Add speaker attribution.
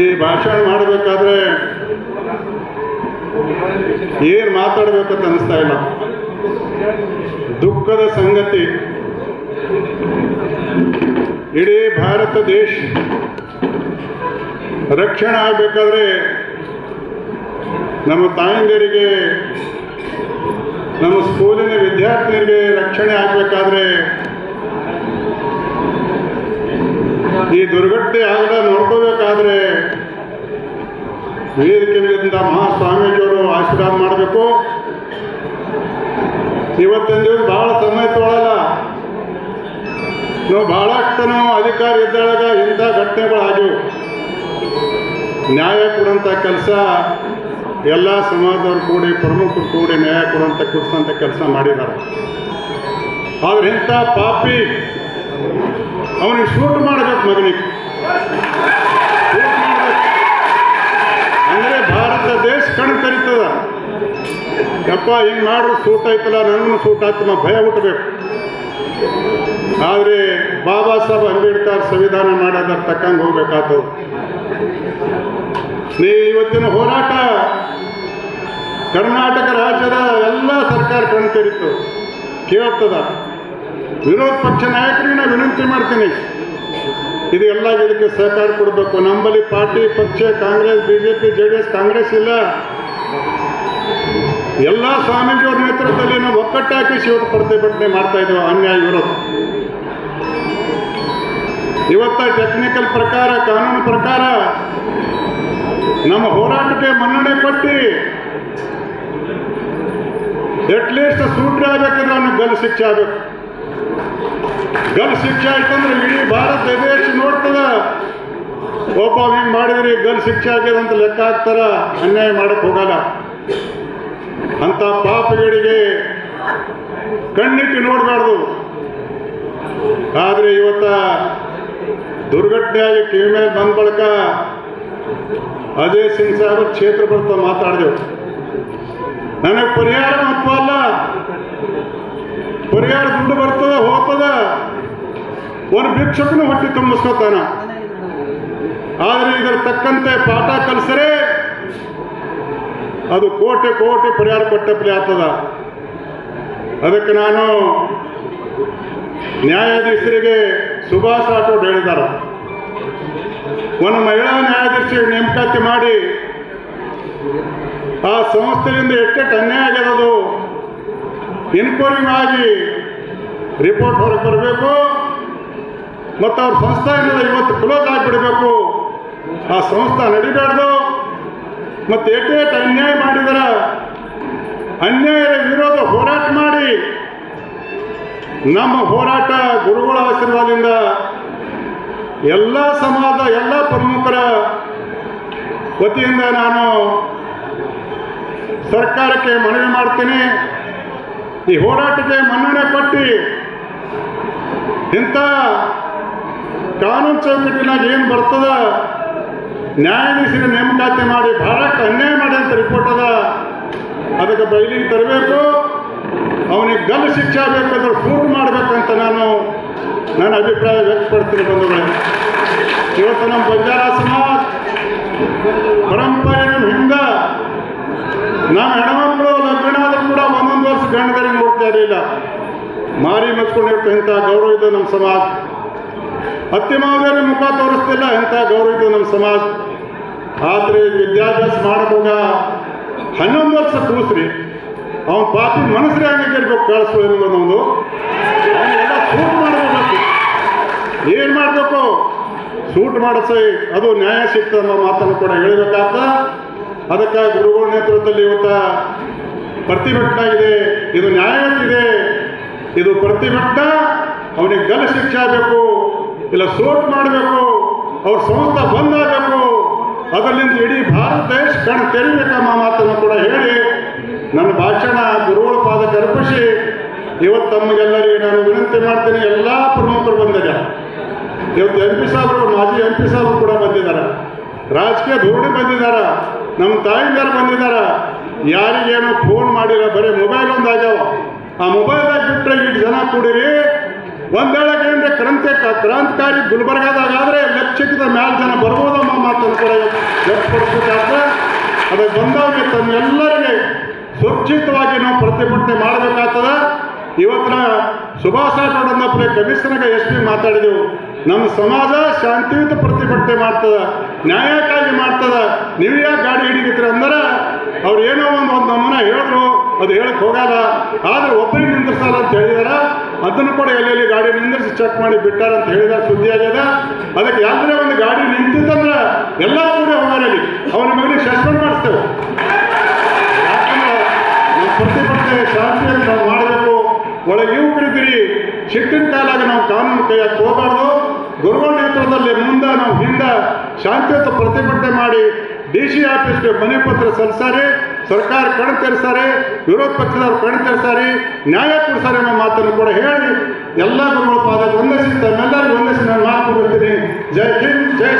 Speaker 1: ಈ ಭಾಷಣ ಮಾಡಬೇಕಾದ್ರೆ ಏನು ಮಾತಾಡಬೇಕಂತ ಅನಿಸ್ತಾ ಇಲ್ಲ. ದುಃಖದ ಸಂಗತಿ, ಇಡೀ ಭಾರತ ದೇಶ ರಕ್ಷಣೆ ಆಗಬೇಕಾದ್ರೆ ನಮ್ಮ ತಾಯಂದಿರಿಗೆ, ನಮ್ಮ ಸ್ಕೂಲಿನ ವಿದ್ಯಾರ್ಥಿನಿಯರಿಗೆ ರಕ್ಷಣೆ ಆಗಬೇಕಾದ್ರೆ ಈ ದುರ್ಘಟನೆ ಆಗದ ನೋಡ್ಕೋಬೇಕಾದ್ರೆ ವೇದಿಕೆಯಿಂದ ಮಹಾಸ್ವಾಮೀಜಿಯವರು ಆಶೀರ್ವಾದ ಮಾಡಬೇಕು. ಇವತ್ತಿನ ದಿವಸ ಭಾಳ ಸಮಯ ತೊಗೊಳ್ಳಲ್ಲ. ನಾವು ಭಾಳಷ್ಟು ಅಧಿಕಾರ ಇದ್ದೊಳಗ ಇಂಥ ಘಟನೆಗಳಾಗಿವು. ನ್ಯಾಯ ಕೊಡುವಂಥ ಕೆಲಸ ಎಲ್ಲ ಸಮಾಜದವ್ರು ಕೂಡಿ, ಪ್ರಮುಖರು ಕೂಡಿ ನ್ಯಾಯ ಕೊಡುವಂಥ ಕೊಡಿಸೋಂಥ ಕೆಲಸ ಮಾಡಿದ್ದಾರೆ. ಆದ್ರೆ ಇಂಥ ಪಾಪಿ ಅವನಿಗೆ ಶೂಟ್ ಮಾಡಬೇಕು, ಮಗನಿಗೆ ಅಂದರೆ ಭಾರತ ದೇಶ ಕಣ್ ಕರೀತದ. ಯಪ್ಪ ಹಿಂಗೆ ಮಾಡ್ರು ಸೂಟ್ ಆಯ್ತಲ್ಲ, ನನಗೂ ಸೂಟ್ ಆಯ್ತಮ್ಮ ಭಯ ಹುಟ್ಟಬೇಕು. ಆದರೆ ಬಾಬಾ ಸಾಹೇಬ್ ಅಂಬೇಡ್ಕರ್ ಸಂವಿಧಾನ ಮಾಡೋದ್ರ ತಕ್ಕಂಗೆ ಹೋಗ್ಬೇಕಾಗ್ತದೆ. ಇವತ್ತಿನ ಹೋರಾಟ ಕರ್ನಾಟಕ ರಾಜ್ಯದ ಎಲ್ಲ ಸರ್ಕಾರ ಕಣ್ ತೆರೀತು, ಕೇಳ್ತದ. ವಿರೋಧ ಪಕ್ಷ ನಾಯಕರಿಗೆ ನಾನು ವಿನಂತಿ ಮಾಡ್ತೀನಿ, ಇದೆಲ್ಲ ಇದಕ್ಕೆ ಸಹಕಾರ ಕೊಡಬೇಕು. ನಮ್ಮಲ್ಲಿ ಪಾರ್ಟಿ ಪಕ್ಷ ಕಾಂಗ್ರೆಸ್, ಬಿಜೆಪಿ, JDS, ಕಾಂಗ್ರೆಸ್ ಇಲ್ಲ. ಎಲ್ಲ ಸ್ವಾಮೀಜಿಯವರ ನೇತೃತ್ವದಲ್ಲಿ ನಾವು ಒಕ್ಕಟ್ಟಾಕಿ ಇವತ್ತು ಪ್ರತಿಭಟನೆ ಮಾಡ್ತಾ ಇದ್ದೇವೆ ಅನ್ಯಾಯ ವಿರೋಧ. ಇವತ್ತ ಟೆಕ್ನಿಕಲ್ ಪ್ರಕಾರ, ಕಾನೂನು ಪ್ರಕಾರ ನಮ್ಮ ಹೋರಾಟಕ್ಕೆ ಮನ್ನಣೆ ಕೊಟ್ಟು ಅಟ್ಲೀಸ್ಟ್ ಸೂಟ್ರಿ ಆಗಬೇಕಿದ್ರೆ ಅವನಿಗೆ ಗಲ್ ಶಿಕ್ಷೆ ಆಗಬೇಕು. ಗಲ್ ಶಿಕ್ಷೆ ಆಯ್ತಂದ್ರೆ ಇಡೀ ಭಾರತ ದೇಶ ನೋಡ್ತದ, ಒಬ್ಬ ಹಿಂಗೆ ಮಾಡಿದ್ರಿ ಗಲ್ ಶಿಕ್ಷೆ ಆಗ್ಯದ ಅಂತ ಲೆಕ್ಕ ಹಾಕ್ತಾರ. ಅನ್ಯಾಯ ಮಾಡಕ್ಕೆ ಹೋಗಲ್ಲ. ಅಂಥ ಪಾಪಗಳಿಗೆ ಕಣ್ಣಿಟ್ಟು ನೋಡಬಾರ್ದು. ಆದರೆ ಇವತ್ತ ದುರ್ಘಟನೆಯಾಗಿ ಕಿವಿ ಮೇಲೆ ಬಂದ ಬಳಿಕ ಅಜಯ್ ಸಿಂಗ್ ಸಾಹೇಬ್ ಕ್ಷೇತ್ರ ಬರ್ತಾ ಮಾತಾಡಿದೆವು. ನನಗೆ ಪರಿಹಾರ ಮಹತ್ವ ಅಲ್ಲ, ಪರಿಹಾರ ದುಡ್ಡು ಬರ್ತದ ಹೋಗ್ತದ, ಒಂದು ಭಿಕ್ಷಕನು ಹೊಟ್ಟೆ ತುಂಬಿಸ್ಕೋತಾನ. ಆದರೆ ಇದರ ತಕ್ಕಂತೆ ಪಾಠ ಕಲಿಸರೆ ಅದು ಕೋಟಿ ಕೋಟಿ ಪರಿಹಾರ ಕೊಟ್ಟಪ್ಪಲೆ ಆಗ್ತದ. ಅದಕ್ಕೆ ನಾನು ನ್ಯಾಯಾಧೀಶರಿಗೆ ಸುಭಾಷ್ ರಾಠೋಡ್ ಹೇಳಿದ್ದಾರೆ, ಒಂದು ಮಹಿಳಾ ನ್ಯಾಯಾಧೀಶರಿಗೆ ನೇಮಕಾತಿ ಮಾಡಿ ಆ ಸಂಸ್ಥೆಯಿಂದ ಎಷ್ಟೆಷ್ಟು ಅನ್ಯಾಯ ಆಗ್ಯದದು ಎನ್ಕ್ವೈರಿ ಆಗಿ ರಿಪೋರ್ಟ್ ಹೊರಗೆ ಬರಬೇಕು. ಮತ್ತು ಅವ್ರ ಸಂಸ್ಥೆಯಿಂದ ಇವತ್ತು ಕ್ಲೋಸ್ ಆಗಿಬಿಡಬೇಕು. ಆ ಸಂಸ್ಥೆ ನಡಿಬಾರ್ದು. ಮತ್ತು ಎಷ್ಟೆಷ್ಟು ಅನ್ಯಾಯ ಮಾಡಿದಾರ, ಅನ್ಯಾಯದ ವಿರೋಧ ಹೋರಾಟ ಮಾಡಿ ನಮ್ಮ ಹೋರಾಟ ಗುರುಗಳ ಆಶೀರ್ವಾದದಿಂದ ಎಲ್ಲ ಸಮಾಜ, ಎಲ್ಲ ಪ್ರಮುಖರ ವತಿಯಿಂದ ನಾನು ಸರ್ಕಾರಕ್ಕೆ ಮನವಿ ಮಾಡ್ತೀನಿ. ಈ ಹೋರಾಟಕ್ಕೆ ಮನ್ನಣೆ ಕೊಟ್ಟು ಇಂಥ ಕಾನೂನು ಚೌಕಟ್ಟಿನಾಗ ಏನು ಬರ್ತದ ನ್ಯಾಯಾಧೀಶರ ನೇಮಕಾತಿ ಮಾಡಿ ಭಾಳಷ್ಟು ಅನ್ಯಾಯ ಮಾಡಿ ಅಂತ ರಿಪೋರ್ಟ್ ಅದ, ಅದಕ್ಕೆ ಬಯಲಿಗೆ ತರಬೇಕು. ಅವನಿಗೆ ಗಲ್ ಶಿಕ್ಷೆ ಬೇಕಾದ್ರೆ ಶೂಟ್ ಮಾಡಬೇಕಂತ ನನ್ನ ಅಭಿಪ್ರಾಯ ವ್ಯಕ್ತಪಡ್ತೀನಿ. ಬಂಧುಗಳೇ, ಇವತ್ತು ನಮ್ಮ ಬಂಜಾರ ಸಮಾಜ ಪರಂಪರೆ ನಮ್ಮ ಹಿಂದೆ ನಮ್ಮ ಹೆಣ್ಮಕ್ಳು ಲಗ್ನ ಆದರೂ ಕೂಡ ಒಂದೊಂದು ವರ್ಷ ಗಂಡದಲ್ಲಿ ನೋಡ್ತಾ ಇರಲಿಲ್ಲ, ಮಾರಿ ಮಚ್ಕೊಂಡಿರ್ತ. ಇಂಥ ಗೌರವ ಇದೆ ನಮ್ಮ ಸಮಾಜ. ಅತ್ತಿ ಮಾವದೇವಿ ಮುಖ ತೋರಿಸ್ತಿಲ್ಲ, ಇಂಥ ಗೌರವ ಇದೆ ನಮ್ಮ ಸಮಾಜ. ಆದರೆ ವಿದ್ಯಾಭ್ಯಾಸ ಮಾಡೋವಾಗ 11 ವರ್ಷ ಕೂಸ್ರಿ ಅವನ ಪಾಪಿ ಮನಸ್ಸರೇ ಹಂಗಿರ್ಬೇಕು, ಕಳಿಸ್ಕೊಳ್ಳೋದು ಅನ್ನೋದು ಅವನ್ನೆಲ್ಲ ಸೂಟ್ ಮಾಡಬೇಕು. ಏನು ಮಾಡಬೇಕು? ಸೂಟ್ ಮಾಡಿಸಿ ಅದು ನ್ಯಾಯ ಸಿಗ್ತದೆ ಅನ್ನೋ ಮಾತನ್ನು ಕೂಡ ಹೇಳಬೇಕಾಗ್ತ. ಅದಕ್ಕೆ ಗುರುಗಳ ನೇತೃತ್ವದಲ್ಲಿ ಇವತ್ತ ಪ್ರತಿಭಟನೆ ಆಗಿದೆ. ಇದು ನ್ಯಾಯವಾಗಿದೆ, ಇದು ಪ್ರತಿಭಟನೆ. ಅವನಿಗೆ ಗಲ್ ಶಿಕ್ಷೆ ಆಗಬೇಕು, ಇಲ್ಲ ಸೂಟ್ ಮಾಡಬೇಕು, ಅವ್ರ ಸಂಸ್ಥೆ ಬಂದಾಗಬೇಕು. ಅದರಿಂದ ಇಡೀ ಭಾರತ ದೇಶ ಕಣ್ ತೆರಿಬೇಕಮ್ಮ ಮಾತನ್ನು ಕೂಡ ಹೇಳಿ ನನ್ನ ಭಾಷಣ ಗುರುಗಳ ಪಾದಕ್ಕೆ ಅರ್ಪಿಸಿ ಇವತ್ತು ತಮಗೆಲ್ಲರಿಗೆ ನಾನು ವಿನಂತಿ ಮಾಡ್ತೀನಿ. ಎಲ್ಲ ಪ್ರಮುಖರು ಬಂದಿದ್ದಾರೆ. ಇವತ್ತು MP ಸಾಹೇಬರು, ಮಾಜಿ MP ಸಾಹೇಬರು ಕೂಡ ಬಂದಿದ್ದಾರೆ. ರಾಜಕೀಯ ಧೋರಣೆ ಬಂದಿದ್ದಾರೆ, ನಮ್ಮ ತಾಯಿಗಾರು ಬಂದಿದ್ದಾರೆ. ಯಾರಿಗೇನು ಫೋನ್ ಮಾಡಿಲ್ಲ, ಬರೀ ಮೊಬೈಲ್ ಒಂದು ಆಗ್ಯಾವ. ಆ ಮೊಬೈಲ್ದಾಗ ಬಿಟ್ಟರೆ ಇಷ್ಟು ಜನ ಕೂಡಿರಿ. ಒಂದೇಳಕ್ಕೆ ಕ್ರಾಂತಿಕಾರಿ ಗುಲ್ಬರ್ಗಾದಾಗ ಆದರೆ ಲಕ್ಷಕ್ಕಿಂತ ಮ್ಯಾಲ ಜನ ಬರ್ಬೋದಮ್ಮ ಮಾತನ್ನು ಕೂಡ ಪಡಿಸಬೇಕಾದ್ರೆ ಅದಕ್ಕೆ ಬಂದವರಿಗೆ ತಮ್ಮೆಲ್ಲರಿಗೆ ಸುರಕ್ಷಿತವಾಗಿ ನಾವು ಪ್ರತಿಭಟನೆ ಮಾಡಬೇಕಾಗ್ತದೆ. ಇವತ್ತಿನ ಸುಭಾಷ್ ರಾಠೋಡನ್ನಪ್ಪಲೆ ಕಮಿಷನರ್ಗೆ ಎಷ್ಟು ಮಾತಾಡಿದೆವು. ನಮ್ಮ ಸಮಾಜ ಶಾಂತಿಯುತ ಪ್ರತಿಭಟನೆ ಮಾಡ್ತದೆ, ನ್ಯಾಯಕ್ಕಾಗಿ ಮಾಡ್ತದೆ. ನೀವು ಯಾಕೆ ಗಾಡಿ ಹಿಡಿಗಿದ್ರಿ ಅಂದ್ರೆ ಅವ್ರು ಏನೋ ಒಂದು ನಮ್ಮನ್ನ ಹೇಳಿದ್ರು, ಅದು ಹೇಳಕ್ಕೆ ಹೋಗಲ್ಲ. ಆದರೆ ಒಬ್ಬರಿಗೆ ನಿಂದಿರ್ಸಲ್ಲ ಅಂತ ಹೇಳಿದಾರ. ಅದನ್ನು ಕೂಡ ಎಲ್ಲೆಲ್ಲಿ ಗಾಡಿ ನಿಂದಿರಿಸಿ ಚೆಕ್ ಮಾಡಿ ಬಿಟ್ಟಾರ ಅಂತ ಹೇಳಿದಾರೆ, ಸುದ್ದಿ ಆಗ್ಯದ. ಅದಕ್ಕೆ ಯಾವ್ದಾರೆ ಒಂದು ಗಾಡಿ ನಿಂತಿತ್ತಂದ್ರೆ ಎಲ್ಲ ಕೂಡ ಹೋಗಾರಲ್ಲಿ ಅವನ ಮಗನಿಗೆ ಸಸ್ಪೆಂಡ್ ಮಾಡಿಸ್ತೇವೆ. ಯಾಕಂದ್ರೆ ನಮ್ಮ ಪ್ರತಿಭಟನೆ ಶಾಂತಿಯನ್ನು ನಾವು ಮಾಡಬೇಕು. ಒಳಗೆ ಯುವಕರಿದ್ದೀರಿ, ಶಿಟ್ಟಿನ ಕಾಲಾಗ ನಾವು ಕಾನೂನು ಕೈಯಾಗಿ ಹೋಗಬಾರ್ದು. ಗುರುಗಳ ನೇತೃತ್ವದಲ್ಲಿ ಮುಂದೆ ನಾವು ಹಿಂದೆ ಶಾಂತಿಯುತ ಪ್ರತಿಭಟನೆ ಮಾಡಿ DC ಆಫೀಸ್ಗೆ ಮನೆ ಪತ್ರ ಸಲ್ಲಿಸಾರೆ, ಸರ್ಕಾರ ಕಣ್ ತೆರೆಸಾರೆ, ವಿರೋಧ ಪಕ್ಷದವ್ರು ಕಣ್ ತೆರೆಸಾರೆ, ನ್ಯಾಯ ಕೊಡಿಸಾರೆ ಅನ್ನೋ ಮಾತನ್ನು ಕೂಡ ಹೇಳಿ ಎಲ್ಲ ಗುರುಗಳ ಪಾದಕ್ಕೆ ವಂದಿಸಿ ತಮ್ಮೆಲ್ಲರಿಗೂ ವಂದಿಸಿ ನಾನು ಮಾತು ಕೊಡ್ತೀನಿ. ಜೈ ಹಿಂದ್, ಜೈ